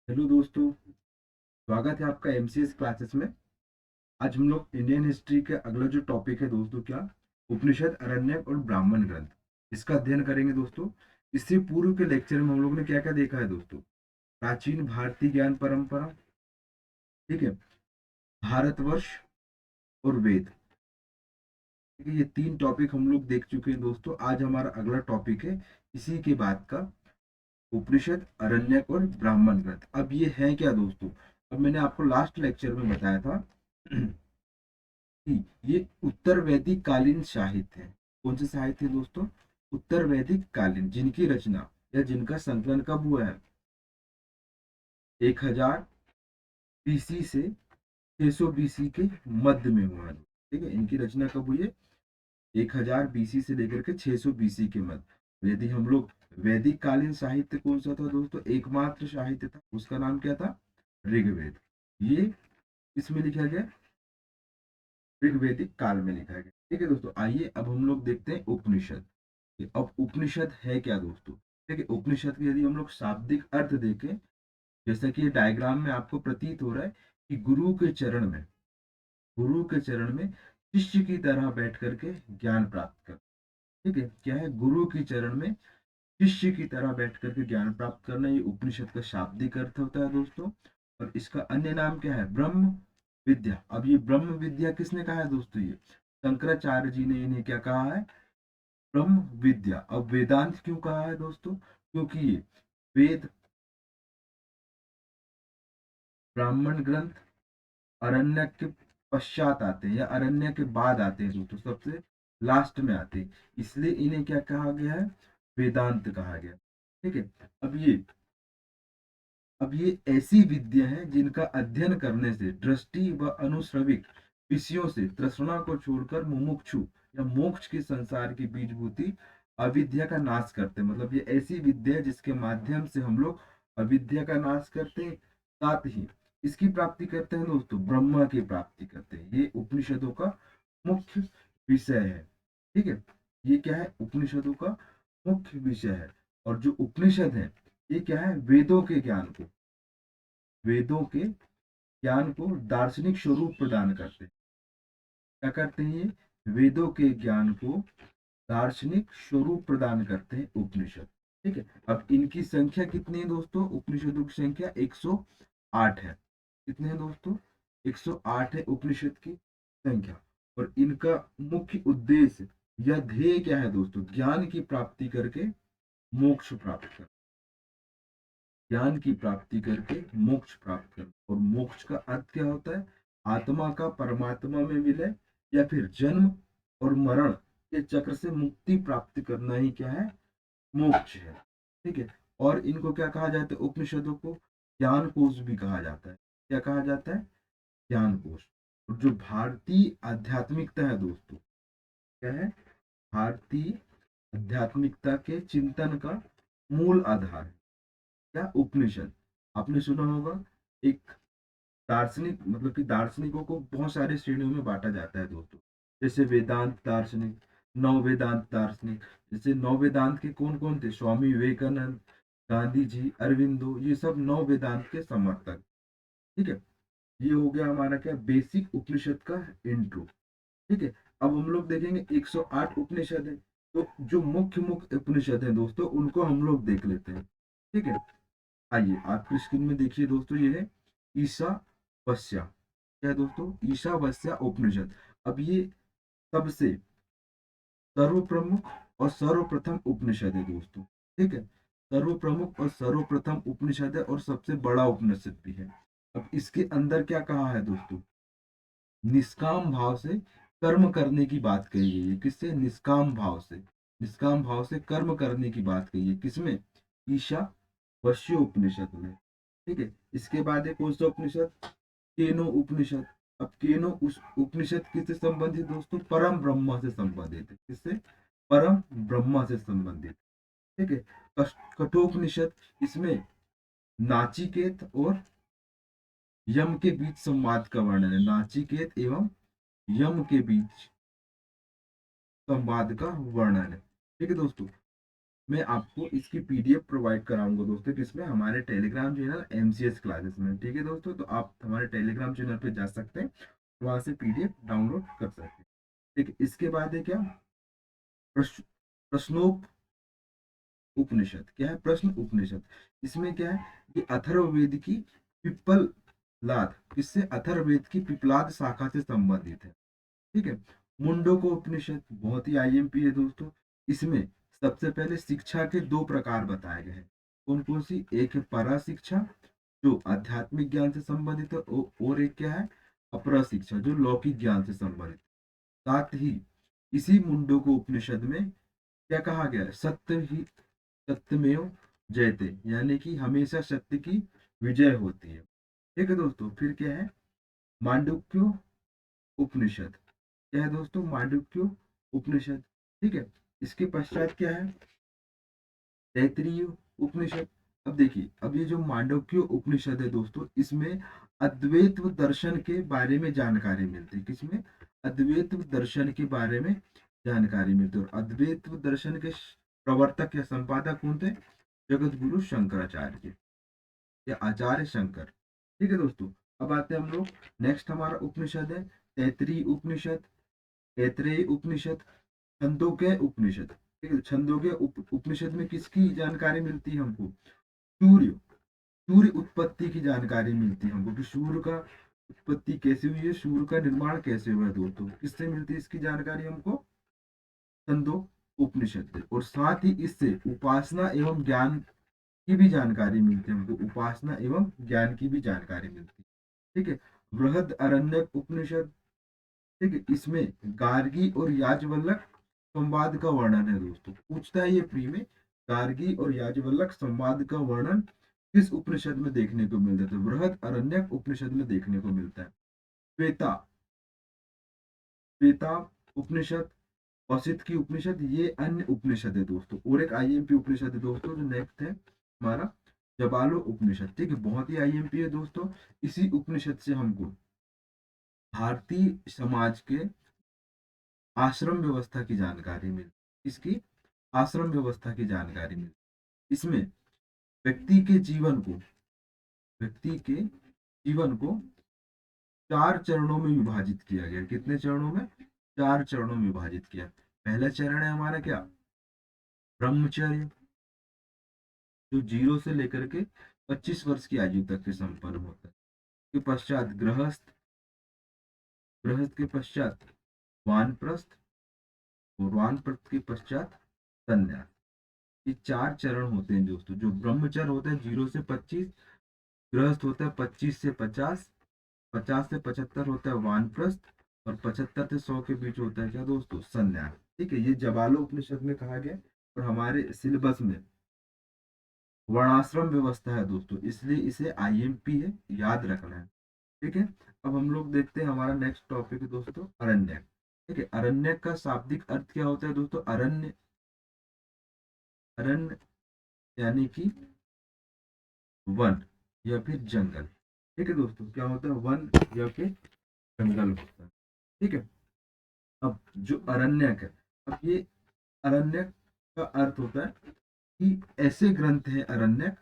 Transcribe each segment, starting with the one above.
Hello दोस्तों। स्वागत है आपका एमसीएस क्लासेस में। आज हम लोग इंडियन हिस्ट्री के अगला जो टॉपिक है दोस्तों, क्या उपनिषद, अरण्यक और ब्राह्मण ग्रंथ, इसका अध्ययन करेंगे दोस्तों। इससे पूर्व के लेक्चर में हम लोग ने क्या क्या देखा है दोस्तों? प्राचीन भारतीय ज्ञान परंपरा, ठीक है, भारतवर्ष और वेद। ठीक है, ये तीन टॉपिक हम लोग देख चुके हैं दोस्तों। आज हमारा अगला टॉपिक है इसी के बाद का उपनिषद, अरण्यक और ब्राह्मण ग्रंथ। अब ये है क्या दोस्तों? अब मैंने आपको लास्ट लेक्चर में बताया था ये उत्तर वैदिक कालीन साहित्य है। कौन से साहित्य है दोस्तों? उत्तर वैदिक कालीन, जिनकी रचना या जिनका संकलन कब हुआ है? 1000 बीसी से 600 बीसी के मध्य में हुआ है। ठीक है, इनकी रचना कब हुई है? 1000 बीसी से लेकर के 600 बीसी के मध्य। तो यदि हम लोग वैदिक कालीन साहित्य कौन सा था दोस्तों? एकमात्र साहित्य था, उसका नाम क्या था? ऋग्वेद। ये इसमें लिखा गया, ऋग्वेदिक काल में लिखा गया। ठीक है दोस्तों, आइए अब हम लोग देखते हैं उपनिषद। अब उपनिषद है क्या दोस्तों? ठीक है, उपनिषद के यदि हम लोग शाब्दिक अर्थ देखें, जैसा कि ये डायग्राम में आपको प्रतीत हो रहा है कि गुरु के चरण में शिष्य की तरह बैठ करके ज्ञान प्राप्त कर। ठीक है, क्या है? गुरु की चरण में शिष्य की तरह बैठ करके ज्ञान प्राप्त करना, ये उपनिषद का शाब्दिक अर्थ होता है दोस्तों। और इसका अन्य नाम क्या है? ब्रह्म विद्या। अब ये ब्रह्म विद्या किसने कहा है दोस्तों? ये शंकराचार्य जी ने इन्हें क्या कहा है? ब्रह्म विद्या। अब वेदांत क्यों कहा है दोस्तों? क्योंकि ये वेद, ब्राह्मण ग्रंथ अरण्यक के पश्चात आते हैं या अरण्य के बाद आते हैं दोस्तों, सबसे लास्ट में आते हैं, इसलिए इन्हें क्या कहा गया है? वेदांत कहा गया। ठीक है, अब ये ऐसी विद्या है जिनका अध्ययन करने से दृष्टि व अनुश्रविक विषयों से तृष्णा को छोड़कर मुमुक्षु या मोक्ष के संसार की बीजभूति अविद्या का नाश करते हैं। मतलब ये ऐसी विद्या है जिसके माध्यम से हम लोग अविद्या का नाश करते हैं, साथ ही इसकी प्राप्ति करते हैं दोस्तों, ब्रह्मा की प्राप्ति करते हैं। ये उपनिषदों का मुख्य विषय है। ठीक है, ये क्या है? उपनिषदों का मुख्य विषय है। और जो उपनिषद है, ये क्या है? वेदों के ज्ञान को दार्शनिक स्वरूप प्रदान करते हैं। क्या करते हैं ये? वेदों के ज्ञान को दार्शनिक स्वरूप प्रदान करते हैं उपनिषद। ठीक है, अब इनकी संख्या कितनी है दोस्तों? उपनिषदों की संख्या 108 है। कितने हैं दोस्तों? 108 है उपनिषद की संख्या। और इनका मुख्य उद्देश्य या ध्येय क्या है दोस्तों? ज्ञान की प्राप्ति करके मोक्ष प्राप्त कर, ज्ञान की प्राप्ति करके मोक्ष प्राप्त कर। और मोक्ष का अर्थ क्या होता है? आत्मा का परमात्मा में विलय या फिर जन्म और मरण के चक्र से मुक्ति प्राप्त करना ही क्या है? मोक्ष है। ठीक है, और इनको क्या कहा जाता है? उपनिषदों को ज्ञान कोश भी कहा जाता है। क्या कहा जाता है? ज्ञान कोश। और जो भारतीय आध्यात्मिकता है दोस्तों, क्या है? भारतीय आध्यात्मिकता के चिंतन का मूल आधार है क्या? उपनिषद। आपने सुना होगा, एक दार्शनिक, मतलब कि दार्शनिकों को बहुत सारे श्रेणियों में बांटा जाता है दोस्तों। जैसे वेदांत दार्शनिक, नव वेदांत दार्शनिक। जैसे नव वेदांत के कौन कौन थे? स्वामी विवेकानंद, गांधी जी, अरविंदो, ये सब नव वेदांत के समर्थक। ठीक है, ये हो गया हमारा क्या? बेसिक उपनिषद का इंट्रो। ठीक है, अब हम लोग देखेंगे 108 उपनिषद है। तो जो मुख्य मुख्य उपनिषद है दोस्तों, उनको हम लोग देख लेते हैं। ठीक है, आइए आपकी स्क्रीन में देखिए दोस्तों, ये है ईशावास्या। क्या है दोस्तों? ईशावास्या उपनिषद। अब ये सबसे सर्वप्रमुख और सर्वप्रथम उपनिषद है दोस्तों। ठीक है, सर्वप्रमुख और सर्वप्रथम उपनिषद है और सबसे बड़ा उपनिषद भी है। अब इसके अंदर क्या कहा है दोस्तों? निष्काम भाव से कर्म करने की बात कही गई है। किससे? निष्काम भाव से। निष्काम भाव से कर्म करने की बात कही है। किसमें? ईशावास्य उपनिषद में। ठीक है, इसके बाद है कौन सा उपनिषद? केनो उपनिषद। अब केनो उस उपनिषद किससे संबंधित दोस्तों? परम ब्रह्मा से संबंधित है। किससे? परम ब्रह्मा से संबंधित। ठीक है, कठोपनिषद, इसमें नाचिकेत और यम के बीच संवाद का वर्णन है। नाचिकेत एवं यम के बीच संवाद का वर्णन है। ठीक है दोस्तों, मैं आपको इसकी पीडीएफ प्रोवाइड कराऊंगा दोस्तों, किसमें, हमारे टेलीग्राम चैनल एमसीएस क्लासेस में। ठीक है दोस्तों, तो आप हमारे टेलीग्राम चैनल पे जा सकते हैं, वहां से पीडीएफ डाउनलोड कर सकते हैं। ठीक है, इसके बाद है क्या, प्रश्न, प्रश्नोप उपनिषद। क्या है, प्रश्न उपनिषद। इसमें क्या है, ये अथर्ववेद की पिप्पलाद, किससे, अथर्ववेद की पिप्पलाद शाखा से संबंधित है। ठीक है, मुंडको उपनिषद बहुत ही आईएमपी है दोस्तों। इसमें सबसे पहले शिक्षा के दो प्रकार बताए गए हैं। कौन कौन सी, एक है परा शिक्षा जो आध्यात्मिक ज्ञान से संबंधित है, और एक क्या है, अपरा शिक्षा जो लौकिक ज्ञान से संबंधित। साथ ही इसी मुंडको उपनिषद में क्या कहा गया है, सत्य ही सत्यमेव जयते, यानी कि हमेशा सत्य की विजय होती है। ठीक है दोस्तों, फिर क्या है, मांडुक्य उपनिषद। क्या है दोस्तों, मांडुक्य उपनिषद। ठीक है, इसके पश्चात क्या है, तैत्तिरीय उपनिषद। अब देखिए, अब ये जो मांडुक्य उपनिषद है दोस्तों, इसमें अद्वैत दर्शन के बारे में जानकारी मिलती है। किसमें, अद्वैत दर्शन के बारे में जानकारी मिलती है। और अद्वैत दर्शन के प्रवर्तक या संपादक कौन थे, जगत गुरु शंकराचार्य जी या आचार्य शंकर। ठीक है दोस्तों, अब आते हैं हम लोग, नेक्स्ट हमारा उपनिषद है तैत्तिरीय उपनिषद, तैत्तिरीय उपनिषद, छंदोग्य उपनिषद। ठीक है, छंदोग्य उपनिषद में किसकी जानकारी मिलती है हमको, सूर्य, सूर्य उत्पत्ति की जानकारी मिलती है हमको, कि सूर्य का उत्पत्ति कैसे हुई है, सूर्य का निर्माण कैसे हुआ है दोस्तों, किससे मिलती है इसकी जानकारी हमको, छंदो उपनिषद से। और साथ ही इससे उपासना एवं ज्ञान की भी जानकारी मिलती है हमको, उपासना एवं ज्ञान की भी जानकारी मिलती है। ठीक है, बृहद अरण्यक उपनिषद। ठीक है, इसमें गार्गी और याज्ञवल्क्य संवाद का वर्णन है दोस्तों, पूछता है ये प्री में, गार्गी और याज्ञवल्क्य संवाद का वर्णन किस उपनिषद में देखने को मिलता है, तो बृहद अरण्यक उपनिषद में देखने को मिलता है। श्वेता, श्वेता उपनिषद, वशिष्ठ की उपनिषद, ये अन्य उपनिषद है दोस्तों। और एक आईएमपी उपनिषद है दोस्तों जो नेक्स्ट है हमारा, जबालो उपनिषद। ठीक है, बहुत ही आईएमपी है दोस्तों। इसी उपनिषद से हमको भारतीय समाज के आश्रम व्यवस्था की जानकारी मिलती, इसकी आश्रम व्यवस्था की जानकारी मिलती। इसमें व्यक्ति के जीवन को, व्यक्ति के जीवन को 4 चरणों में विभाजित किया गया। कितने चरणों में, 4 चरणों में विभाजित किया। पहला चरण है हमारा क्या, ब्रह्मचर्य, जो 0 से लेकर के 25 वर्ष की आयु तक के संपन्न होता है। के पश्चात गृहस्थ, गृहस्थ के पश्चात वानप्रस्थ, और वानप्रस्थ के पश्चात संन्यास। ये 4 चरण होते हैं दोस्तों। जो ब्रह्मचर्य होता है 0 से 25, गृहस्थ होता है 25 से 50, 50 से 75 होता है वानप्रस्थ, और 75 से 100 के बीच होता है क्या दोस्तों, संन्यास। ठीक है, ये जबालो उपनिषद में कहा गया। और हमारे सिलेबस में वर्णाश्रम व्यवस्था है दोस्तों, इसलिए इसे आईएमपी है, याद रखना है। ठीक है, अब हम लोग देखते हैं हमारा नेक्स्ट टॉपिक है दोस्तों, अरण्यक। ठीक है, अरण्यक का शाब्दिक अर्थ क्या होता है दोस्तों, अरण्य, अरण्य यानी कि वन या फिर जंगल। ठीक है दोस्तों, क्या होता है, वन या फिर जंगल होता है। ठीक है, अब जो अरण्यक है, अब ये अरण्यक का अर्थ होता है कि ऐसे ग्रंथ है अरण्यक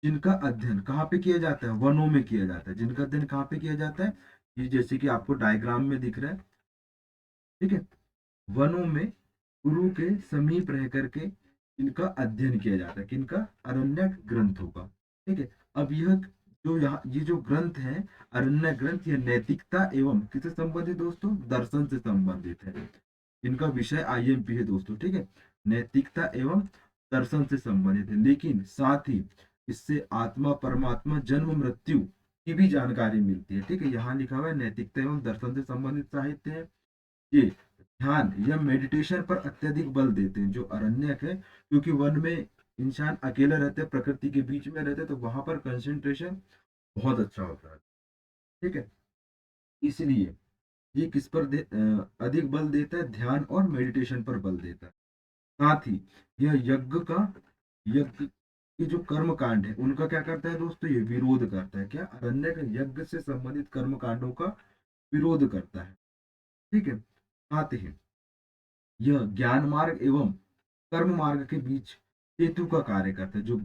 जिनका अध्ययन कहाँ पे किया जाता है, वनों में किया जाता है। जिनका अध्ययन कहाँ पे किया जाता है, ये जैसे कि आपको डायग्राम में दिख रहा है। ठीक है, वनों में गुरु के समीप रह करके इनका अध्ययन किया जाता है, किनका, अरण्यक ग्रंथों का। ठीक है, अब यह जो यहाँ ये जो ग्रंथ है अरण्य ग्रंथ, ये नैतिकता एवं किससे संबंधित दोस्तों, दर्शन से संबंधित है। इनका विषय आईएमपी है दोस्तों। ठीक है, नैतिकता एवं दर्शन से संबंधित है, लेकिन साथ ही इससे आत्मा परमात्मा जन्म मृत्यु की भी जानकारी मिलती है। ठीक है, यहाँ लिखा हुआ है नैतिकता एवं दर्शन से संबंधित साहित्य है। ये ध्यान या मेडिटेशन पर अत्यधिक बल देते हैं जो अरण्यक है, क्योंकि वन में इंसान अकेला रहते हैं, प्रकृति के बीच में रहते हैं, तो वहां पर कंसंट्रेशन बहुत अच्छा होता है। ठीक है, इसलिए ये किस पर अधिक बल देता है, ध्यान और मेडिटेशन पर बल देता है। साथ ही यह यज्ञ के जो कर्म कांड है उनका क्या करता है दोस्तों, ये विरोध करता है। क्या, अरण्यक यज्ञ से संबंधित कर्म कांडों का विरोध करता है। ठीक है, साथ ही यह ज्ञान मार्ग एवं कर्म मार्ग के बीच सेतु का कार्य करता है। जो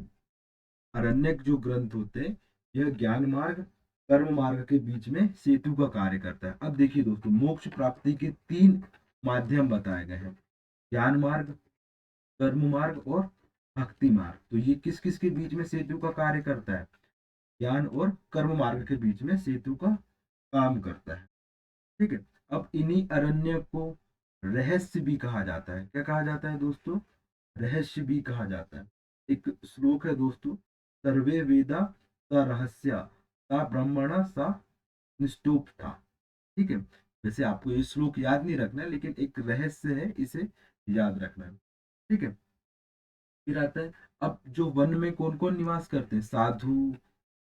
अरण्यक जो ग्रंथ होते हैं, यह ज्ञान मार्ग कर्म मार्ग के बीच में सेतु का कार्य करता है। अब देखिए दोस्तों, मोक्ष प्राप्ति के 3 माध्यम बताए गए हैं, ज्ञान मार्ग, कर्म मार्ग और भक्ति मार्ग। तो ये किस किस के बीच में सेतु का कार्य करता है? ज्ञान और कर्म मार्ग के बीच में सेतु का काम करता है। ठीक है। अब इन्हीं अरण्य को रहस्य भी कहा जाता है। क्या कहा जाता है दोस्तों? रहस्य भी कहा जाता है। एक श्लोक है दोस्तों, सर्वे वेदा स रहस्या सा ब्रह्मणा सा निष्ठोप था। ठीक है। वैसे आपको ये श्लोक याद नहीं रखना है, लेकिन एक रहस्य है, इसे याद रखना है। ठीक है। फिर आता है, अब जो वन में कौन कौन निवास करते हैं, साधु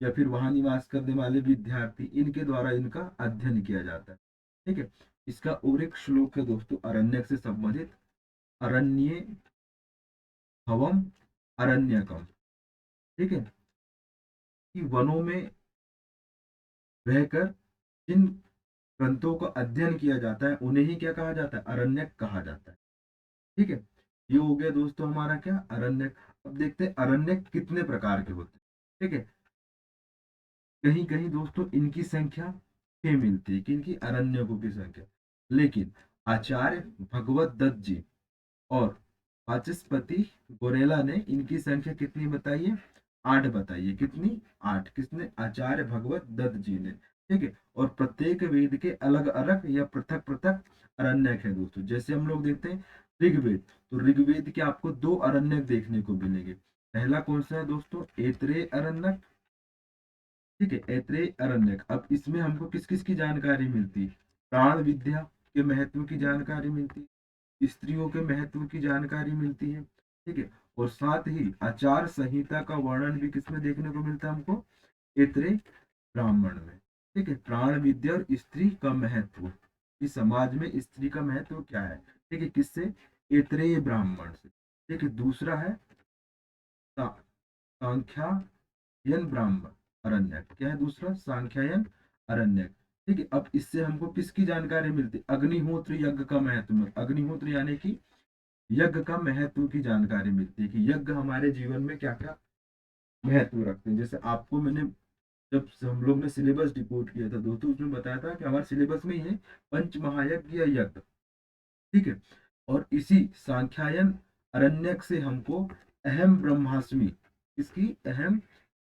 या फिर वहां निवास करने वाले विद्यार्थी, इनके द्वारा इनका अध्ययन किया जाता है। ठीक है। इसका और एक श्लोक है दोस्तों, अरण्यक से संबंधित, अरण्ये हवम अरण्यकम। ठीक है। कि वनों में रहकर जिन ग्रंथों का अध्ययन किया जाता है, उन्हें ही क्या कहा जाता है? अरण्यक कहा जाता है। ठीक है। ये हो गया दोस्तों हमारा क्या, अरण्यक। अब देखते हैं अरण्यक कितने प्रकार के होते हैं। ठीक है। कहीं कहीं दोस्तों इनकी संख्या 6 मिलती है, किनकी? अरण्यकों की संख्या। लेकिन आचार्य भगवत दत्त जी और वाचस्पति गोरेला ने इनकी संख्या कितनी बताई है? 8 बताई है। कितनी? 8। किसने? आचार्य भगवत दत्त जी ने। ठीक है। और प्रत्येक वेद के अलग अलग या पृथक पृथक अरण्यक है दोस्तों। जैसे हम लोग देखते हैं ऋग्वेद, तो ऋग्वेद के आपको 2 अरण्यक देखने को मिलेंगे। पहला कौन सा है दोस्तों? ऐत्रेय अरण्यक। ठीक है, ऐत्रेय अरण्यक। अब इसमें हमको किस किस की जानकारी मिलती है? प्राण विद्या के महत्व की जानकारी मिलती है, स्त्रियों के महत्व की जानकारी मिलती है। ठीक है। और साथ ही आचार संहिता का वर्णन भी किसमें देखने को मिलता है हमको? ऐत्रेय ब्राह्मण में। ठीक है। प्राण विद्या और स्त्री का महत्व, इस समाज में स्त्री का महत्व क्या है? ठीक है, किससे? ऐत्रेय ब्राह्मण से। ठीक है। दूसरा है सांख्यायन ब्राह्मण अरण्यक। क्या है दूसरा? सांख्यायन अरण्यक। ठीक है। अब इससे हमको किसकी जानकारी मिलती है? अग्निहोत्र यज्ञ का महत्व। अग्निहोत्र यानी कि यज्ञ का महत्व की जानकारी मिलती है, कि यज्ञ हमारे जीवन में क्या क्या महत्व रखते हैं। जैसे आपको मैंने, जब हम लोग ने सिलेबस डिपोट किया था दोस्तों, उसमें बताया था कि हमारे सिलेबस में ही है पंच महायज्ञ या यज्ञ। ठीक है। और इसी सांख्यायन अरण्यक से हमको अहम ब्रह्मास्मि, इसकी अहम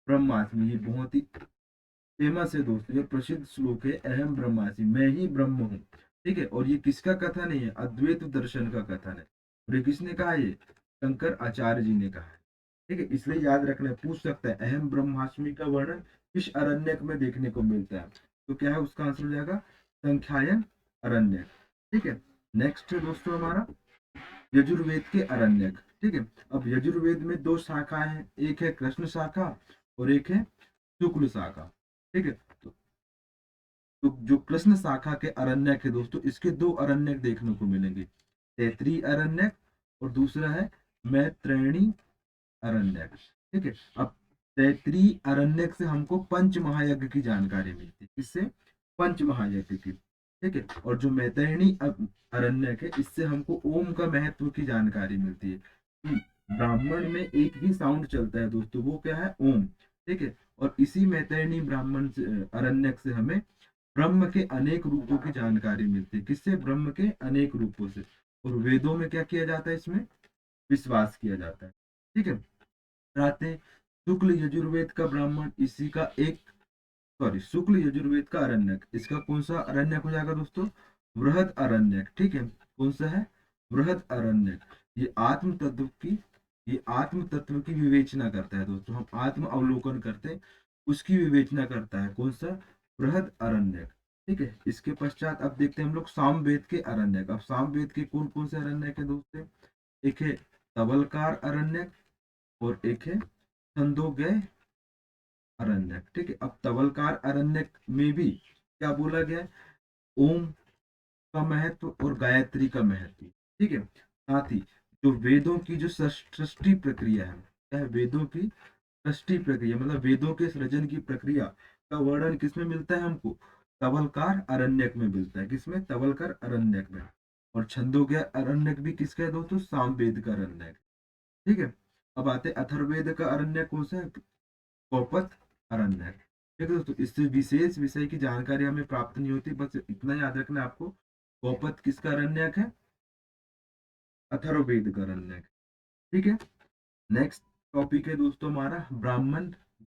ब्रह्मास्मि, ये बहुत ही फेमस है दोस्तों, ये प्रसिद्ध श्लोक है, अहम ब्रह्मास्मि, मैं ही ब्रह्म हूँ। ठीक है। और ये किसका कथन है? अद्वैत दर्शन का कथन है। और ये किसने कहा? ये शंकर आचार्य जी ने कहा है। ठीक है। इसलिए याद रखना, पूछ सकता है अहम ब्रह्मास्मि का वर्णन किस अरण्यक में देखने को मिलता है? तो क्या है उसका आंसर हो जाएगा? संख्यायन अरण्यक। ठीक है। नेक्स्ट है दोस्तों हमारा यजुर्वेद के अरण्यक। ठीक है। अब यजुर्वेद में 2 शाखाएं हैं, एक है कृष्ण शाखा और एक है शुक्ल शाखा। ठीक है। तो जो कृष्ण शाखा के अरण्यक है दोस्तों, इसके 2 अरण्यक देखने को मिलेंगे, तैतरीय अरण्यक और दूसरा है मैत्रेयणी अरण्यक। ठीक है। अब तैतरीय अरण्यक से हमको पंच महायज्ञ की जानकारी मिलती है। इससे पंच महायज्ञ की। ठीक है। और जो मैत्रेयणी अरण्यक है, इससे हमको ओम का महत्व की जानकारी मिलती है, कि ब्राह्मण में एक ही साउंड चलता है दोस्तों, वो क्या है? ओम। ठीक है। और इसी मैत्रेयणी ब्राह्मण से अरण्यक से हमें ब्रह्म के अनेक रूपों की जानकारी मिलती है। किससे? ब्रह्म के अनेक रूपों से। और वेदों में क्या किया जाता है? इसमें विश्वास किया जाता है। ठीक है। आते हैं शुक्ल यजुर्वेद का ब्राह्मण, इसी का एक, सॉरी, शुक्ल यजुर्वेद का अरण्यक, इसका कौन सा अरण्यक हो जाएगा दोस्तों? बृहद अरण्यक। ठीक है। कौन सा है? बृहद अरण्यक। ये आत्म तत्व की, ये आत्म तत्व की विवेचना करता है दोस्तों। हम आत्म अवलोकन करते हैं, उसकी विवेचना करता है। कौन सा? बृहद अरण्यक। ठीक है। इसके पश्चात अब देखते हैं हम लोग सामवेद के अरण्यक। अब सामवेद के कौन कौन से अरण्यक है दोस्तों? एक है तवलकार अरण्यक और एक है छंदोगय अरण्यक। ठीक है। अब तवलकार अरण्यक में भी क्या बोला गया है? ओम का महत्व और गायत्री का महत्व। ठीक है। साथ ही जो वेदों की जो सृष्टि प्रक्रिया है, क्या है? वेदों की सृष्टि प्रक्रिया, मतलब वेदों के सृजन की प्रक्रिया का वर्णन किसमें मिलता है हमको? तवलकार अरण्यक में मिलता है। किसमें? तवलकार अरण्यक में। और छंदोग्य अरण्यक भी किसका है दोस्तों? सामवेद का अरण्यक। ठीक है। अब आते हैं अथर्ववेद का अरण्य कौन सा है? गौपथ अरण्य। ठीक है दोस्तों, इससे विशेष विषय की जानकारी हमें प्राप्त नहीं होती, बस इतना याद रखना आपको, गौपथ किसका अरण्यक है? अथर्ववेद का अरण्यक। ठीक है। नेक्स्ट टॉपिक है दोस्तों हमारा ब्राह्मण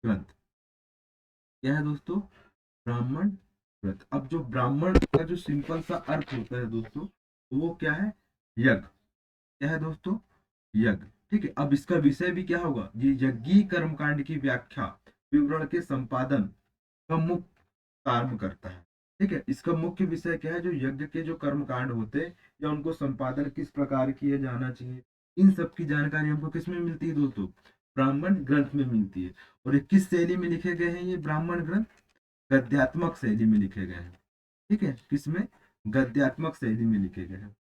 ग्रंथ। क्या है दोस्तों? ब्राह्मण ग्रंथ। अब जो ब्राह्मण का जो सिंपल सा अर्थ होता है दोस्तों, वो क्या है? यज्ञ। क्या है दोस्तों? यज्ञ। ठीक है। अब इसका विषय भी क्या होगा? ये यज्ञीय कर्मकांड की व्याख्या, विवरण के संपादन का मुख्य काम करता है। ठीक है। इसका मुख्य विषय क्या है? जो यज्ञ के जो कर्मकांड होते हैं या उनको संपादन किस प्रकार किए जाना चाहिए, इन सब की जानकारी हमको किस में मिलती है दोस्तों? ब्राह्मण ग्रंथ में मिलती है। और ये किस शैली में लिखे गए हैं? ये ब्राह्मण ग्रंथ गद्यात्मक शैली में लिखे गए हैं। ठीक है। किसमें? गद्यात्मक शैली में लिखे गए हैं।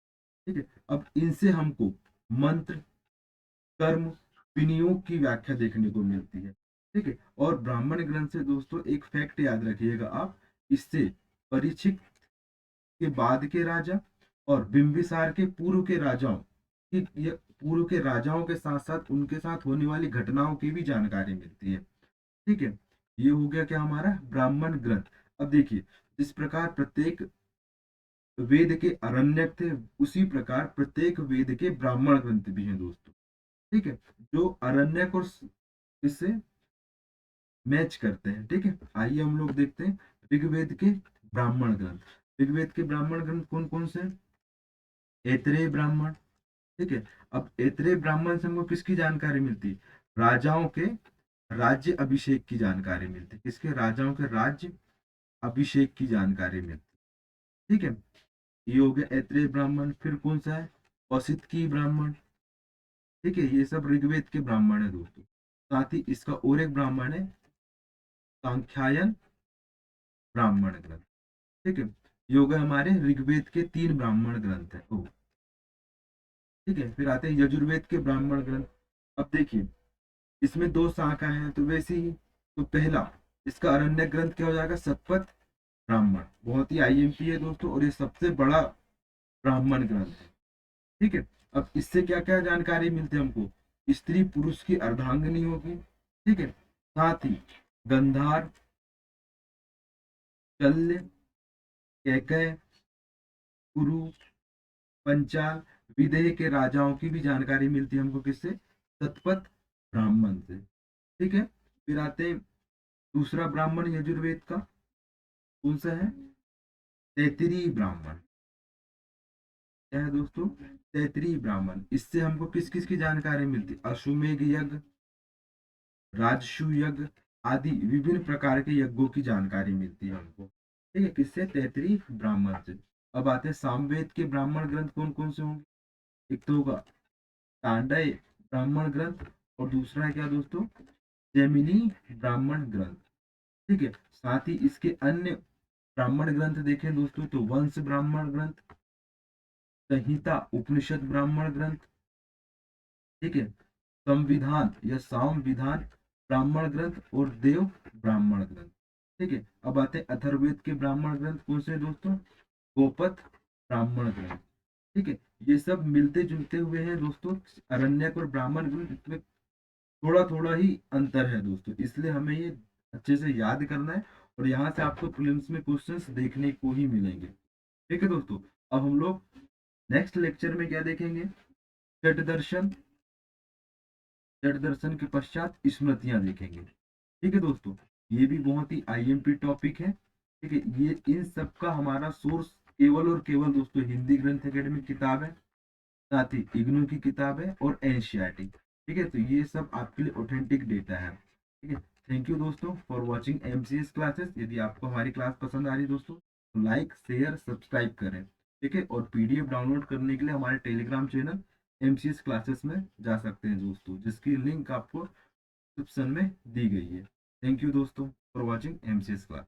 ठीक है। अब इनसे हमको मंत्र, कर्म, विनियोग की व्याख्या देखने को मिलती है। ठीक है। और ब्राह्मण ग्रंथ से दोस्तों एक फैक्ट याद रखिएगा आप, इससे परीक्षित के बाद के राजा और बिंबिसार के पूर्व के राजाओं की, पूर्व के राजाओं के साथ साथ उनके साथ होने वाली घटनाओं की भी जानकारी मिलती है। ठीक है। ये हो गया क्या हमारा? ब्राह्मण ग्रंथ। अब देखिए, जिस प्रकार प्रत्येक वेद के अरण्यक थे, उसी प्रकार प्रत्येक वेद के ब्राह्मण ग्रंथ भी हैं दोस्तों। ठीक है। जो अरण्यक और इससे मैच करते हैं। ठीक है। आइए हम लोग देखते हैं ऋग्वेद के ब्राह्मण ग्रंथ। ऋग्वेद के ब्राह्मण ग्रंथ कौन कौन से? ऐतरेय ब्राह्मण। ठीक है। अब ऐतरेय ब्राह्मण से हमको किसकी जानकारी मिलती? राजाओं के राज्य अभिषेक की जानकारी मिलती। किसके? राजाओं के राज्य अभिषेक की जानकारी मिलती। ठीक है। ये हो गया ऐतरेय ब्राह्मण। फिर कौन सा है? कौशिकी ब्राह्मण। ठीक है। ये सब ऋग्वेद के ब्राह्मण है दोस्तों। साथ ही इसका और एक ब्राह्मण है सांख्यायन ब्राह्मण ग्रंथ। ठीक है। ये हो गए हमारे ऋग्वेद के 3 ब्राह्मण ग्रंथ है। ओ, ठीक है। फिर आते हैं यजुर्वेद के ब्राह्मण ग्रंथ। अब देखिए, इसमें 2 शाखा हैं, तो वैसे ही तो पहला इसका अरण्य ग्रंथ क्या हो जाएगा? शतपथ ब्राह्मण। बहुत ही आईएमपी है दोस्तों, और ये सबसे बड़ा ब्राह्मण ग्रंथ है। ठीक है। अब इससे क्या क्या जानकारी मिलती है हमको? स्त्री पुरुष की अर्धांगिनी होगी। ठीक है। साथ ही गंधार, शल्य, कैकय, कुरु, पंचाल, विदेह के राजाओं की भी जानकारी मिलती है हमको। किससे? शतपथ ब्राह्मण से। ठीक है। फिर आते हैं दूसरा ब्राह्मण यजुर्वेद का, कौन सा है? तैतरीय ब्राह्मण। क्या है दोस्तों? तैतरीय ब्राह्मण। इससे हमको किस किस की जानकारी मिलती? अश्वमेध यज्ञ, राजसु यज्ञ आदि विभिन्न प्रकार के यज्ञों की जानकारी मिलती है हमको। ठीक है। किससे? तैतरीय ब्राह्मण से। अब आते हैं सामवेद के ब्राह्मण ग्रंथ कौन कौन से होंगे? एक तो होगा तांडय ब्राह्मण ग्रंथ, और दूसरा है क्या दोस्तों? जैमिनी ब्राह्मण ग्रंथ। ठीक है। साथ ही इसके अन्य ब्राह्मण ग्रंथ देखें दोस्तों, तो वंश ब्राह्मण ग्रंथ, संहिता उपनिषद ब्राह्मण ग्रंथ। ठीक है। संविधान या संविधान ब्राह्मण ग्रंथ, और देव ब्राह्मण ग्रंथ। ठीक है। अब आते हैं अथर्ववेद के ब्राह्मण ग्रंथ कौन से दोस्तों? गोपथ ब्राह्मण ग्रंथ। ठीक है। ये सब मिलते जुलते हुए हैं दोस्तों। अरण्यक और ब्राह्मण ग्रंथ, इसमें थोड़ा थोड़ा ही अंतर है दोस्तों, इसलिए हमें ये अच्छे से याद करना है। और यहाँ से आपको प्रीलिम्स में क्वेश्चंस देखने को ही मिलेंगे। ठीक है दोस्तों। अब हम लोग नेक्स्ट लेक्चर में क्या देखेंगे? छठ दर्शन। छठ दर्शन के पश्चात स्मृतियां देखेंगे। ठीक है दोस्तों। ये भी बहुत ही आईएमपी टॉपिक है। ठीक है। ये इन सब का हमारा सोर्स केवल और केवल दोस्तों हिंदी ग्रंथ एकेडमी किताब है, साथ ही इग्नू की किताब है और एनसीईआरटी। ठीक है। तो ये सब आपके लिए ऑथेंटिक डेटा है। ठीक है। थैंक यू दोस्तों फॉर वाचिंग एमसीएस क्लासेस। यदि आपको हमारी क्लास पसंद आ रही है दोस्तों, तो लाइक शेयर सब्सक्राइब करें। ठीक है। और पीडीएफ डाउनलोड करने के लिए हमारे टेलीग्राम चैनल एमसीएस क्लासेस में जा सकते हैं दोस्तों, जिसकी लिंक आपको डिस्क्रिप्शन में दी गई है। थैंक यू दोस्तों फॉर वॉचिंग एमसीएस क्लास।